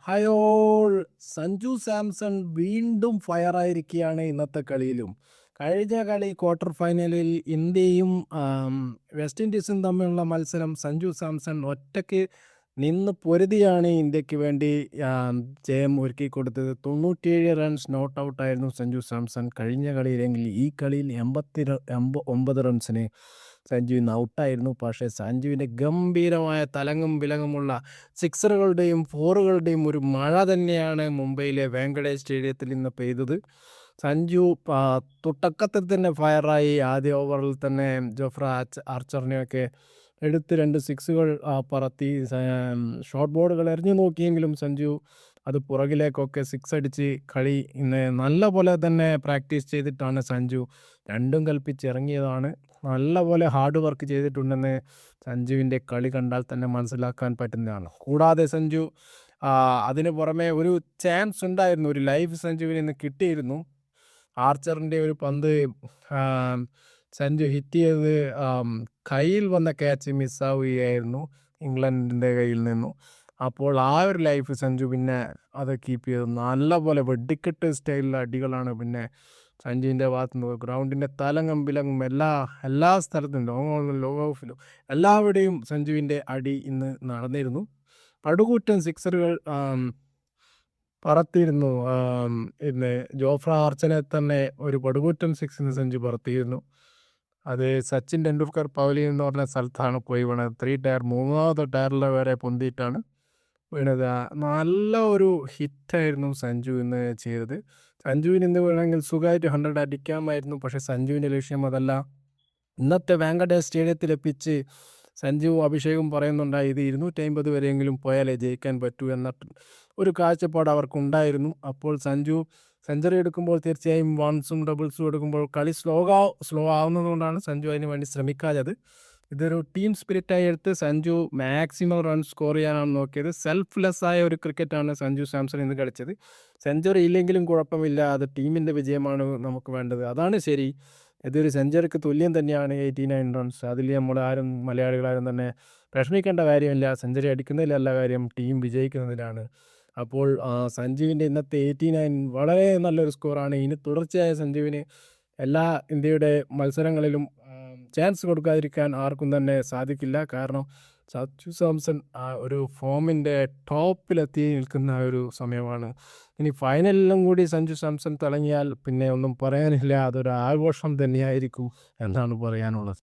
Hi all! Sanju Samson വീണ്ടും ഫയറായിരിക്കുകയാണ് ഇന്നത്തെ കളിയിലും. കഴിഞ്ഞ കളി ക്വാർട്ടർ ഫൈനലിൽ ഇന്ത്യയും വെസ്റ്റ് ഇൻഡീസും തമ്മിലുള്ള മത്സരം സഞ്ജു സാംസൺ ഒറ്റയ്ക്ക് നിന്ന് പൊരുതിയാണ് ഇന്ത്യക്ക് വേണ്ടി ജയം ഒരുക്കിക്കൊടുത്തത്. 97 റൺസ് നോട്ട് ഔട്ടായിരുന്നു സഞ്ജു സാംസൺ കഴിഞ്ഞ കളിയിലെങ്കിൽ ഈ കളിയിൽ 89 റൺസിന് സഞ്ജു ഇന്ന് ഔട്ടായിരുന്നു. പക്ഷേ സഞ്ജുവിൻ്റെ ഗംഭീരമായ തലങ്ങും വിലങ്ങുമുള്ള സിക്സറുകളുടെയും ഫോറുകളുടെയും ഒരു മഴ തന്നെയാണ് മുംബൈയിലെ വാങ്കഡേ സ്റ്റേഡിയത്തിൽ ഇന്ന് പെയ്തത്. സഞ്ജു തുടക്കത്തിൽ തന്നെ ഫയറായി. ആദ്യ ഓവറിൽ തന്നെ ജോഫ്ര ആർച്ചറിനെയൊക്കെ എടുത്ത് 2 സിക്സുകൾ പറത്തി. ഷോർട്ട് ബോളുകൾ എറിഞ്ഞു നോക്കിയെങ്കിലും സഞ്ജു അത് പുറകിലേക്കൊക്കെ സിക്സ് അടിച്ച് കളി ഇന്ന് നല്ല പോലെ തന്നെ പ്രാക്ടീസ് ചെയ്തിട്ടാണ് സഞ്ജു രണ്ടും കൽപ്പിച്ച് ഇറങ്ങിയതാണ്. നല്ല പോലെ ഹാർഡ് വർക്ക് ചെയ്തിട്ടുണ്ടെന്ന് സഞ്ജുവിൻ്റെ കളി കണ്ടാൽ തന്നെ മനസ്സിലാക്കാൻ പറ്റുന്നതാണ്. കൂടാതെ സഞ്ജു അതിന് പുറമെ ഒരു ചാൻസ് ഉണ്ടായിരുന്നു, ഒരു ലൈഫ് സഞ്ജുവിന് ഇന്ന് കിട്ടിയിരുന്നു. ആർച്ചറിൻ്റെ ഒരു പന്ത് സഞ്ജു ഹിറ്റ് ചെയ്ത് കയ്യിൽ വന്ന ക്യാച്ച് മിസ്സാവുകയായിരുന്നു ഇംഗ്ലണ്ടിൻ്റെ കയ്യിൽ നിന്നും. അപ്പോൾ ആ ഒരു ലൈഫ് സഞ്ജു പിന്നെ അത് കീപ്പ് ചെയ്തു. നല്ല പോലെ വെടിക്കെട്ട് സ്റ്റൈലിലെ അടികളാണ് പിന്നെ സഞ്ജുവിൻ്റെ ഭാഗത്തു നിന്ന്. ഗ്രൗണ്ടിൻ്റെ തലങ്ങും വിലങ്ങും എല്ലാ സ്ഥലത്തും ലോങ് ഓഫിലും എല്ലാവിടെയും സഞ്ജുവിൻ്റെ അടി ഇന്ന് നടന്നിരുന്നു. പടുകൂറ്റൻ സിക്സറുകൾ പറത്തിയിരുന്നു. ഇന്ന് ജോഫ്ര ആർച്ചറിനെ തന്നെ ഒരു പടുകൂറ്റൻ സിക്സിന് സഞ്ജു പറത്തിയിരുന്നു. അത് സച്ചിൻ ടെണ്ടുൽക്കർ പവലിയൻ എന്ന് പറഞ്ഞ സ്ഥലത്താണ് പോയി വീണത്. 3 ടയർ മൂന്നാമത്തെ ടയറിൽ വരെ പൊന്തിയിട്ടാണ് വീണത്. നല്ല ഒരു ഹിറ്റായിരുന്നു സഞ്ജു ഇന്ന് ചെയ്തത്. സഞ്ജുവിന് ഇന്ന് വേണമെങ്കിൽ സുഖമായിട്ട് 100 അടിക്കാമായിരുന്നു. പക്ഷേ സഞ്ജുവിൻ്റെ ലക്ഷ്യം അതല്ല. ഇന്നത്തെ വാങ്കഡേ സ്റ്റേഡിയത്തിലെ പിച്ച് സഞ്ജു അഭിഷേകും പറയുന്നുണ്ടായി, ഇത് 250 വരെയെങ്കിലും പോയാലേ ജയിക്കാൻ പറ്റൂ എന്ന ഒരു കാഴ്ചപ്പാട് അവർക്കുണ്ടായിരുന്നു. അപ്പോൾ സഞ്ജു സെഞ്ചുറി എടുക്കുമ്പോൾ തീർച്ചയായും വൺസും ഡബിൾസും എടുക്കുമ്പോൾ കളി സ്ലോ ആവുന്നതുകൊണ്ടാണ് സഞ്ജു അതിന് വേണ്ടി ശ്രമിക്കാത്തത്. ഇതൊരു ടീം സ്പിരിറ്റായി എടുത്ത് സഞ്ജു മാക്സിമം റൺ സ്കോർ ചെയ്യാനാണ് നോക്കിയത്. സെൽഫ്ലെസ് ആയ ഒരു ക്രിക്കറ്റാണ് സഞ്ജു സാംസൺ ഇന്ന് കളിച്ചത്. സെഞ്ചുറി ഇല്ലെങ്കിലും കുഴപ്പമില്ല, അത് ടീമിൻ്റെ വിജയമാണ് നമുക്ക് വേണ്ടത്, അതാണ് ശരി. ഇതൊരു സെഞ്ചുറിക്ക് തുല്യം തന്നെയാണ് 89 റൺസ്. അതിൽ നമ്മൾ മലയാളികളാരും തന്നെ വിഷമിക്കേണ്ട കാര്യമില്ല. സെഞ്ചുറി അടിക്കുന്നതിലല്ല കാര്യം, ടീം വിജയിക്കുന്നതിലാണ്. അപ്പോൾ സഞ്ജുവിൻ്റെ ഇന്നത്തെ 89 വളരെ നല്ലൊരു സ്കോറാണ്. ഇനി തുടർച്ചയായ സഞ്ജുവിന് എല്ലാ ഇന്ത്യയുടെ മത്സരങ്ങളിലും ചാൻസ് കൊടുക്കാതിരിക്കാൻ ആർക്കും തന്നെ സാധിക്കില്ല. കാരണം സഞ്ജു സാംസൺ ഒരു ഫോമിൻ്റെ ടോപ്പിലെത്തി നിൽക്കുന്ന ഒരു സമയമാണ്. ഇനി ഫൈനലിലും കൂടി സഞ്ജു സാംസൺ തിളങ്ങിയാൽ പിന്നെ ഒന്നും പറയാനില്ല, അതൊരു ആഘോഷം തന്നെയായിരിക്കും എന്നാണ് പറയാനുള്ളത്.